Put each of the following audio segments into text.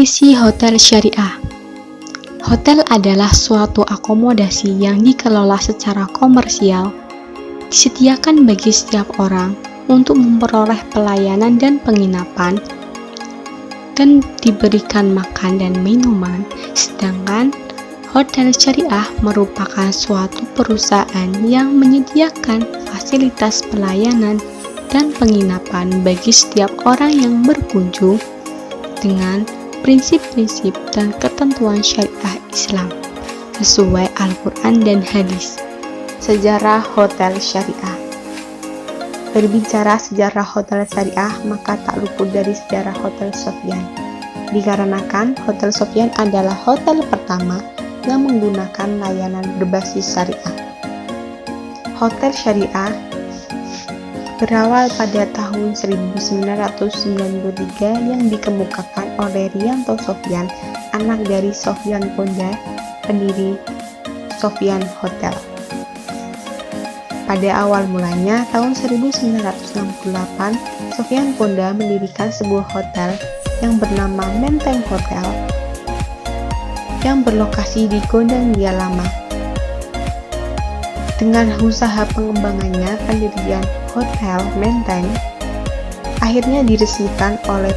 Definisi hotel syariah. Hotel adalah suatu akomodasi yang dikelola secara komersial, disediakan bagi setiap orang untuk memperoleh pelayanan dan penginapan, dan diberikan makan dan minuman. Sedangkan hotel syariah merupakan suatu perusahaan yang menyediakan fasilitas pelayanan dan penginapan bagi setiap orang yang berkunjung dengan prinsip-prinsip dan ketentuan syariah Islam sesuai Al-Quran dan hadis. Sejarah hotel syariah. Berbicara sejarah hotel syariah, maka tak luput dari sejarah Hotel Sofyan. Dikarenakan Hotel Sofyan adalah hotel pertama yang menggunakan layanan berbasis syariah. Hotel syariah berawal pada tahun 1993 yang dikemukakan oleh Riyanto Sofyan, anak dari Sofyan Ponda, pendiri Sofyan Hotel. Pada awal mulanya, tahun 1968, Sofyan Ponda mendirikan sebuah hotel yang bernama Menteng Hotel yang berlokasi di Gondang Dia Lama. Dengan usaha pengembangannya, pendirian Hotel Menteng akhirnya diresmikan oleh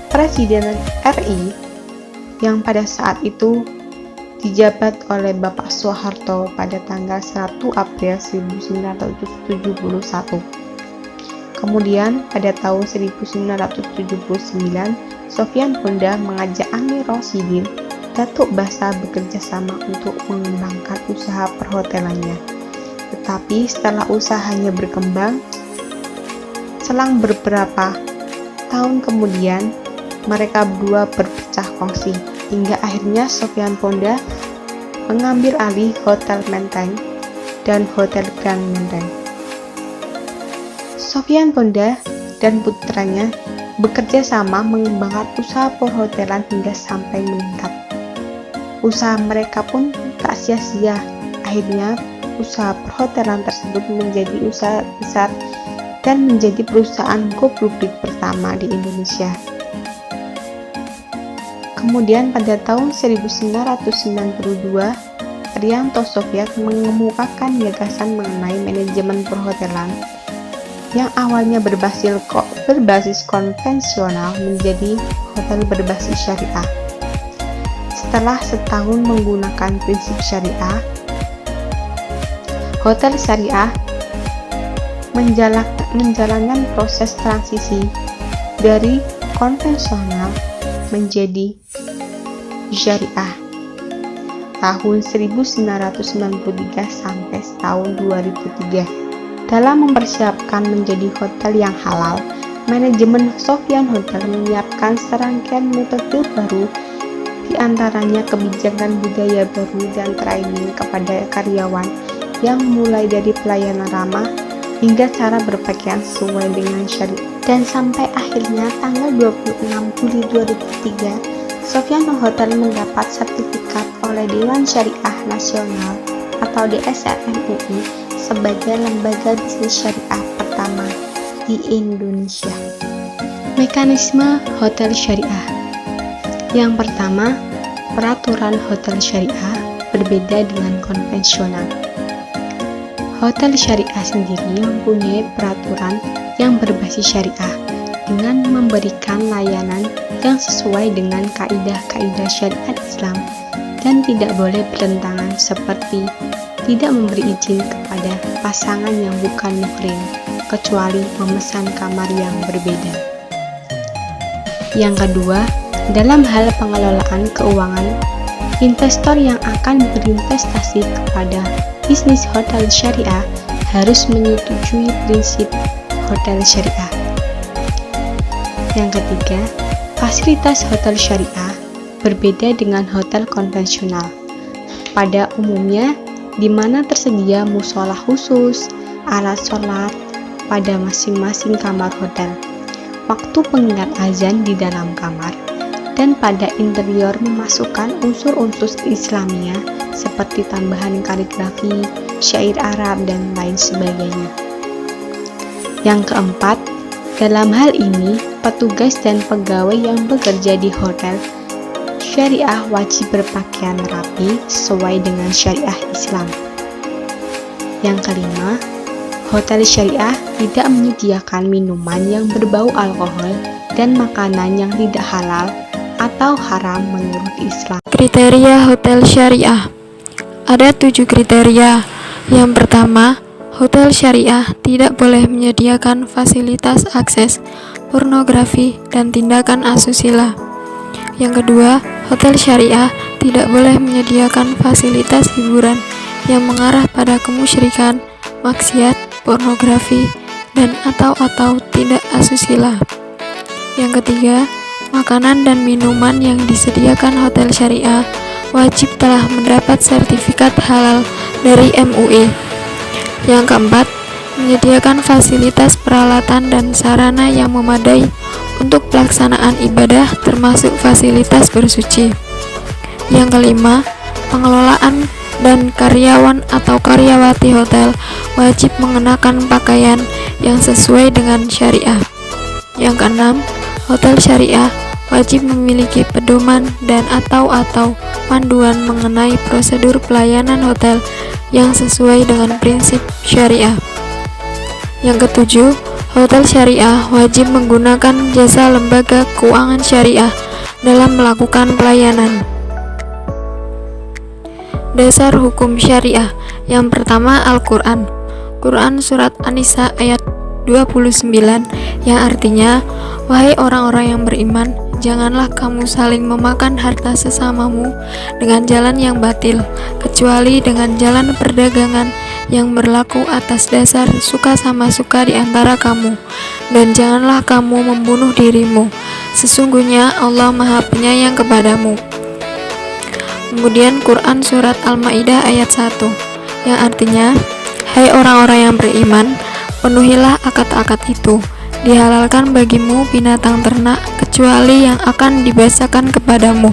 Presiden RI yang pada saat itu dijabat oleh Bapak Soeharto pada tanggal 1 April 1971. Kemudian pada tahun 1979, Sofyan Ponda mengajak Amir Rashidin, Datuk Basa bekerja sama untuk mengembangkan usaha perhotelannya. Tetapi setelah usahanya berkembang, selang beberapa tahun kemudian, mereka berdua berpecah kongsi, hingga akhirnya Sofyan Ponda mengambil alih Hotel Menteng dan Hotel Grand Menteng. Sofyan Ponda dan putranya bekerja sama mengembangkan usaha perhotelan hingga sampai meningkat. Usaha mereka pun tak sia-sia. Akhirnya usaha perhotelan tersebut menjadi usaha besar dan menjadi perusahaan go publik pertama di Indonesia. Kemudian pada tahun 1992, Riyanto Sofyan mengemukakan gagasan mengenai manajemen perhotelan yang awalnya berbasis konvensional menjadi hotel berbasis syariah. Setelah setahun menggunakan prinsip syariah, Hotel Syariah menjalankan proses transisi dari konvensional menjadi syariah tahun 1993 sampai tahun 2003. Dalam mempersiapkan menjadi hotel yang halal, manajemen Sofyan Hotel menyiapkan serangkaian metode baru, di antaranya kebijakan budaya baru dan training kepada karyawan yang mulai dari pelayanan ramah hingga cara berpakaian sesuai dengan syariat. Dan sampai akhirnya tanggal 26 Juli 2003, Sofyan Hotel mendapat sertifikat oleh Dewan Syariah Nasional atau DSN MUI sebagai lembaga bisnis syariah pertama di Indonesia. Mekanisme hotel syariah. Yang pertama, peraturan hotel syariah berbeda dengan konvensional. Hotel syariah sendiri mempunyai peraturan yang berbasis syariah dengan memberikan layanan yang sesuai dengan kaidah-kaidah syariat Islam dan tidak boleh bertentangan, seperti tidak memberi izin kepada pasangan yang bukan muhrim kecuali memesan kamar yang berbeda. Yang kedua, dalam hal pengelolaan keuangan, investor yang akan berinvestasi kepada bisnis hotel syariah harus menyetujui prinsip hotel syariah. Yang ketiga, fasilitas hotel syariah berbeda dengan hotel konvensional. Pada umumnya, di mana tersedia musola khusus, alat sholat pada masing-masing kamar hotel, waktu pengingat azan di dalam kamar, dan pada interior memasukkan unsur-unsur Islamiyah seperti tambahan kaligrafi, syair Arab, dan lain sebagainya. Yang keempat, dalam hal ini, petugas dan pegawai yang bekerja di hotel Syariah wajib berpakaian rapi sesuai dengan syariah Islam. Yang kelima, hotel syariah tidak menyediakan minuman yang berbau alkohol dan makanan yang tidak halal atau haram menurut Islam. Kriteria hotel syariah. Ada 7 kriteria. Yang pertama, hotel syariah tidak boleh menyediakan fasilitas akses, pornografi, dan tindakan asusila. Yang kedua, hotel syariah tidak boleh menyediakan fasilitas hiburan yang mengarah pada kemusyrikan, maksiat, pornografi, dan atau tindak asusila. Yang ketiga, makanan dan minuman yang disediakan hotel syariah wajib telah mendapat sertifikat halal dari MUI. Yang keempat, menyediakan fasilitas peralatan dan sarana yang memadai untuk pelaksanaan ibadah termasuk fasilitas bersuci. Yang kelima, pengelolaan dan karyawan atau karyawati hotel wajib mengenakan pakaian yang sesuai dengan syariah. Yang keenam, hotel syariah wajib memiliki pedoman dan atau panduan mengenai prosedur pelayanan hotel yang sesuai dengan prinsip syariah. Yang ketujuh, hotel syariah wajib menggunakan jasa lembaga keuangan syariah dalam melakukan pelayanan. Dasar hukum syariah. Yang pertama, Al-Quran. Quran Surat An-Nisa ayat 29 yang artinya, wahai orang-orang yang beriman, janganlah kamu saling memakan harta sesamamu dengan jalan yang batil, kecuali dengan jalan perdagangan yang berlaku atas dasar suka sama suka di antara kamu, dan janganlah kamu membunuh dirimu, sesungguhnya Allah Maha Penyayang kepadamu. Kemudian Quran Surat Al-Ma'idah ayat 1 yang artinya, hai orang-orang yang beriman, penuhilah akad-akad itu. Dihalalkan bagimu binatang ternak kecuali yang akan dibasakan kepadamu.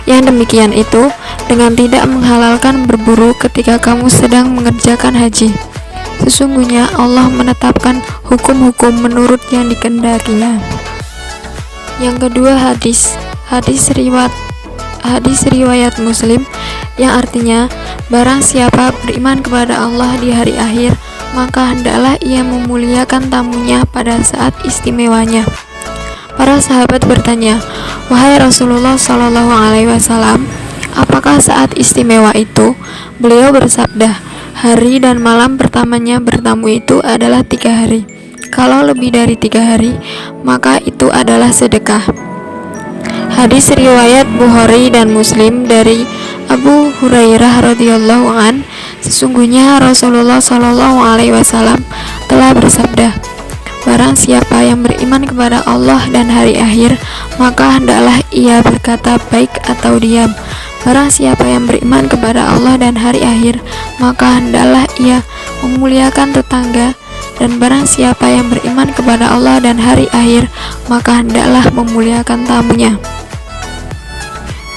Yang demikian itu dengan tidak menghalalkan berburu ketika kamu sedang mengerjakan haji. Sesungguhnya Allah menetapkan hukum-hukum menurut yang dikehendakinya. Yang kedua, hadis riwayat Muslim yang artinya, barang siapa beriman kepada Allah di hari akhir, maka hendaklah ia memuliakan tamunya pada saat istimewanya. Para sahabat bertanya, wahai Rasulullah Shallallahu Alaihi Wasallam, apakah saat istimewa itu? Beliau bersabda, hari dan malam pertamanya bertamu itu adalah 3 hari. Kalau lebih dari 3 hari, maka itu adalah sedekah. Hadis riwayat Bukhari dan Muslim dari Abu Hurairah radhiyallahu an, sesungguhnya Rasulullah Shallallahu Alaihi Wasallam telah bersabda, barang siapa yang beriman kepada Allah dan hari akhir, maka hendaklah ia berkata baik atau diam. Barang siapa yang beriman kepada Allah dan hari akhir, maka hendaklah ia memuliakan tetangga. Dan barang siapa yang beriman kepada Allah dan hari akhir, maka hendaklah memuliakan tamunya.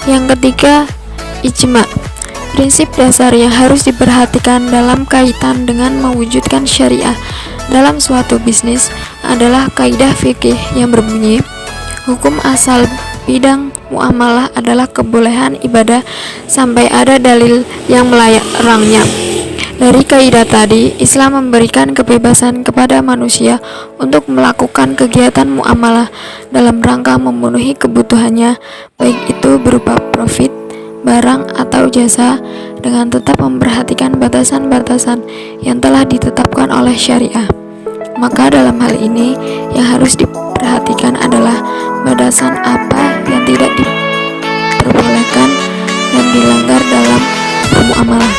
Yang ketiga, ijma. Prinsip dasar yang harus diperhatikan dalam kaitan dengan mewujudkan syariah dalam suatu bisnis adalah kaidah fikih yang berbunyi, hukum asal bidang muamalah adalah kebolehan ibadah sampai ada dalil yang melarangnya. Dari kaidah tadi, Islam memberikan kebebasan kepada manusia untuk melakukan kegiatan muamalah dalam rangka memenuhi kebutuhannya, baik itu berupa profit, barang atau jasa, dengan tetap memperhatikan batasan-batasan yang telah ditetapkan oleh syariah. Maka dalam hal ini yang harus diperhatikan adalah batasan apa yang tidak diperbolehkan dan dilanggar dalam bermuamalah.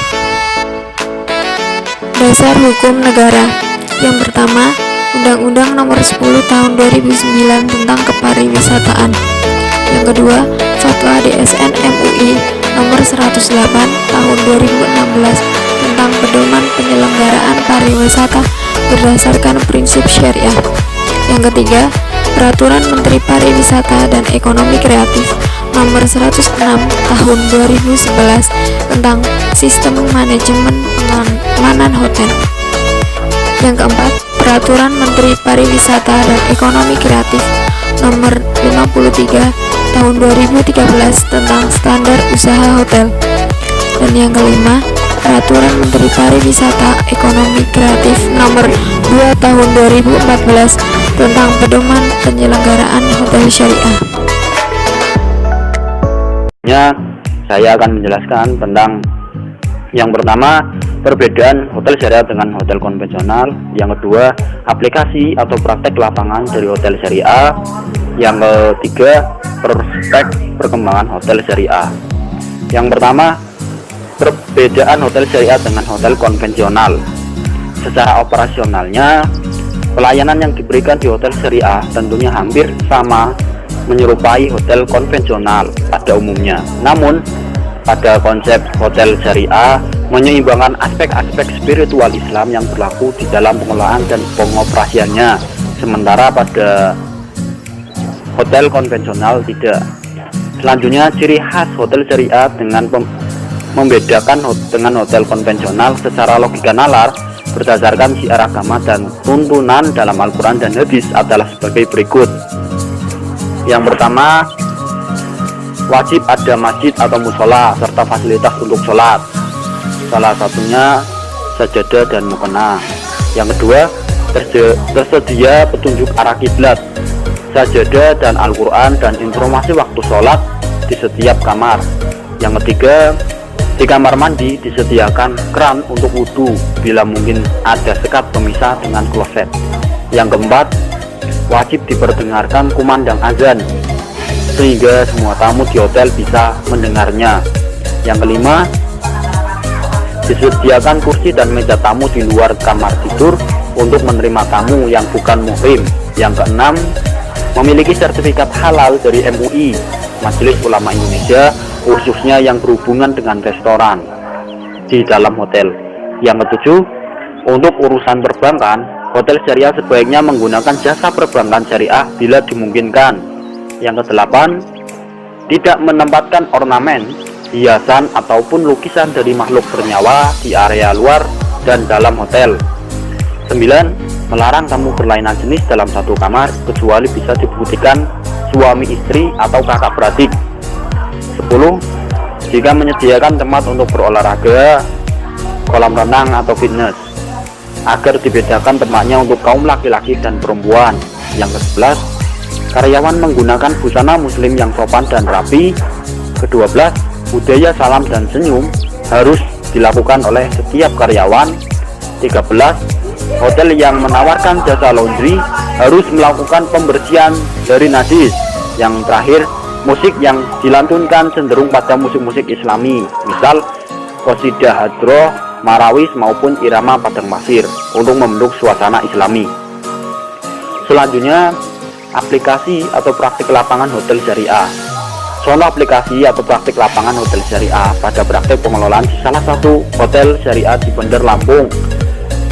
Dasar hukum negara. Yang pertama, Undang-Undang Nomor 10 Tahun 2009 tentang Kepariwisataan. Yang kedua, Fatwa DSN MUI Nomor 108 Tahun 2016 tentang Pedoman Penyelenggaraan Pariwisata berdasarkan prinsip syariah. Yang ketiga, Peraturan Menteri Pariwisata dan Ekonomi Kreatif Nomor 106 Tahun 2011 tentang Sistem Manajemen Pengamanan Hotel. Yang keempat, Peraturan Menteri Pariwisata dan Ekonomi Kreatif Nomor 53 tahun 2013 tentang standar usaha hotel. Dan yang kelima, Peraturan Menteri Pariwisata Ekonomi Kreatif Nomor 2 Tahun 2014 tentang pedoman penyelenggaraan hotel syariah. Saya akan menjelaskan tentang yang pertama, perbedaan hotel syariah dengan hotel konvensional. Yang kedua, aplikasi atau praktek lapangan dari hotel syariah. Yang ketiga, prospek perkembangan hotel syariah. Yang pertama, perbedaan hotel syariah dengan hotel konvensional. Secara operasionalnya, pelayanan yang diberikan di hotel syariah tentunya hampir sama menyerupai hotel konvensional pada umumnya. Namun, pada konsep hotel syariah menyeimbangkan aspek-aspek spiritual Islam yang berlaku di dalam pengelolaan dan pengoperasiannya, sementara pada hotel konvensional tidak. Selanjutnya, ciri khas hotel syariah dengan membedakan dengan hotel konvensional secara logika nalar berdasarkan syiar agama dan tuntunan dalam Al-Quran dan hadis adalah sebagai berikut. Yang pertama, wajib ada masjid atau musola serta fasilitas untuk sholat, salah satunya sajadah dan mukena. Yang kedua, tersedia petunjuk arah kiblat, sajadah dan Al-Quran dan informasi waktu sholat di setiap kamar. Yang ketiga, di kamar mandi disediakan keran untuk wudhu bila mungkin ada sekat pemisah dengan kloset. Yang keempat, wajib diperdengarkan kumandang azan sehingga semua tamu di hotel bisa mendengarnya. Yang kelima, disediakan kursi dan meja tamu di luar kamar tidur untuk menerima tamu yang bukan muhrim. Yang keenam, memiliki sertifikat halal dari MUI, Majelis Ulama Indonesia, khususnya yang berhubungan dengan restoran di dalam hotel. Yang ketujuh, untuk urusan perbankan, hotel syariah sebaiknya menggunakan jasa perbankan syariah bila dimungkinkan. Yang kedelapan, tidak menempatkan ornamen, hiasan ataupun lukisan dari makhluk bernyawa di area luar dan dalam hotel. 9. Melarang tamu berlainan jenis dalam satu kamar kecuali bisa dibuktikan suami istri atau kakak beradik. 10. Jika menyediakan tempat untuk berolahraga, kolam renang atau fitness, agar dibedakan tempatnya untuk kaum laki-laki dan perempuan. Yang ke-11, karyawan menggunakan busana muslim yang sopan dan rapi. Ke-12, budaya salam dan senyum harus dilakukan oleh setiap karyawan. 13, hotel yang menawarkan jasa laundry harus melakukan pembersihan dari najis. Yang terakhir, musik yang dilantunkan cenderung pada musik-musik Islami, misal qasidah hadroh, marawis maupun irama padang pasir untuk membentuk suasana Islami. Selanjutnya, aplikasi atau praktik lapangan hotel syariah. Contoh aplikasi atau praktik lapangan hotel syariah pada praktik pengelolaan di salah satu hotel syariah di Bandar Lampung.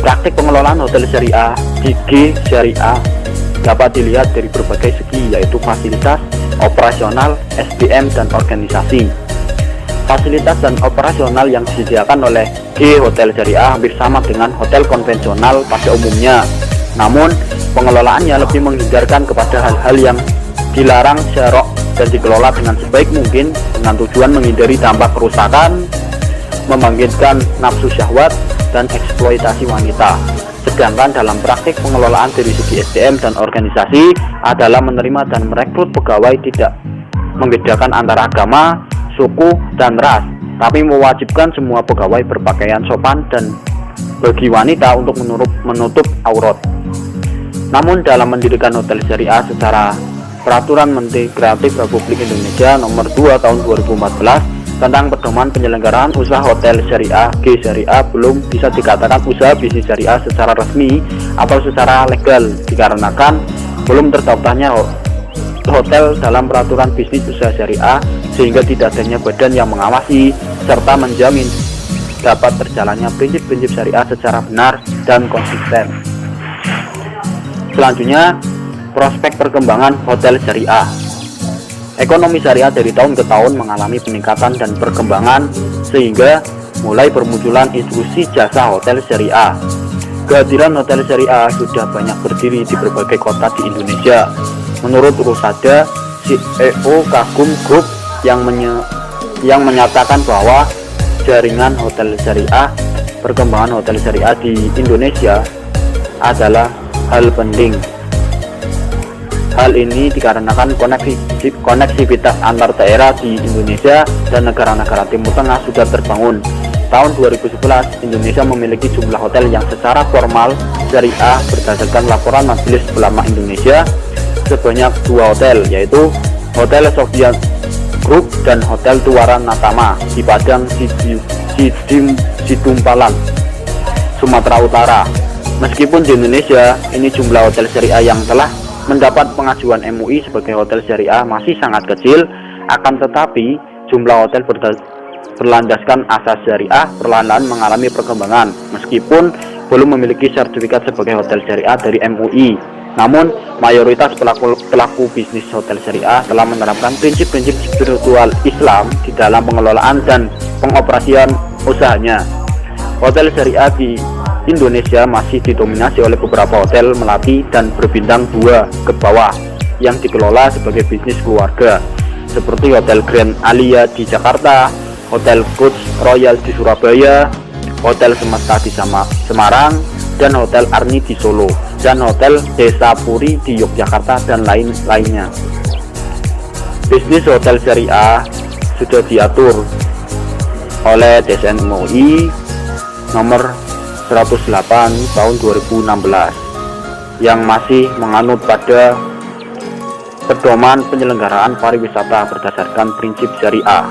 Praktik pengelolaan hotel syariah di G Syariah dapat dilihat dari berbagai segi, yaitu fasilitas, operasional, SDM, dan organisasi. Fasilitas dan operasional yang disediakan oleh G Hotel Syariah hampir sama dengan hotel konvensional pada umumnya. Namun, pengelolaannya lebih menghindarkan kepada hal-hal yang dilarang syarok dan dikelola dengan sebaik mungkin dengan tujuan menghindari dampak kerusakan, membangkitkan nafsu syahwat, dan eksploitasi wanita. Sedangkan dalam praktik pengelolaan dari segi SDM dan organisasi adalah menerima dan merekrut pegawai tidak membedakan antara agama, suku, dan ras, tapi mewajibkan semua pegawai berpakaian sopan dan bagi wanita untuk menutup aurat. Namun dalam mendirikan hotel syariah secara Peraturan Menteri Kreatif Republik Indonesia Nomor 2 Tahun 2014 tentang pedoman penyelenggaraan usaha hotel syariah G Syariah belum bisa dikatakan usaha bisnis syariah secara resmi atau secara legal dikarenakan belum terdaftarnya hotel dalam peraturan bisnis usaha syariah, sehingga tidak adanya badan yang mengawasi serta menjamin dapat berjalannya prinsip-prinsip syariah secara benar dan konsisten. Selanjutnya, prospek perkembangan hotel syariah. Ekonomi syariah dari tahun ke tahun mengalami peningkatan dan perkembangan sehingga mulai bermunculan institusi jasa hotel syariah. Kehadiran hotel syariah sudah banyak berdiri di berbagai kota di Indonesia. Menurut Rusada, CEO Kagum Group yang menyatakan bahwa jaringan hotel syariah, perkembangan hotel syariah di Indonesia adalah hal penting. Hal ini dikarenakan koneksivitas antar daerah di Indonesia dan negara-negara Timur Tengah sudah terbangun. Tahun 2011, Indonesia memiliki jumlah hotel yang secara formal syariah berdasarkan laporan Majelis Ulama Indonesia sebanyak 2 hotel, yaitu Hotel Sofia Group dan Hotel Tuara Natama di Padang Sidumpalan, Sumatera Utara. Meskipun di Indonesia ini jumlah hotel syariah yang telah mendapat pengajuan MUI sebagai hotel syariah masih sangat kecil, akan tetapi jumlah hotel berlandaskan asas syariah perlahan-lahan mengalami perkembangan meskipun belum memiliki sertifikat sebagai hotel syariah dari MUI. Namun mayoritas pelaku bisnis hotel syariah telah menerapkan prinsip-prinsip spiritual Islam di dalam pengelolaan dan pengoperasian usahanya. Hotel syariah di Indonesia masih didominasi oleh beberapa hotel melati dan berbintang 2 ke bawah yang dikelola sebagai bisnis keluarga, seperti Hotel Grand Alia di Jakarta, Hotel Coach Royal di Surabaya, Hotel Semesta di Semarang, dan Hotel Arni di Solo, dan Hotel Desa Puri di Yogyakarta, dan lain-lainnya. Bisnis hotel syariah sudah diatur oleh DSN MUI nomor 108 tahun 2016 yang masih menganut pada pedoman penyelenggaraan pariwisata berdasarkan prinsip syariah.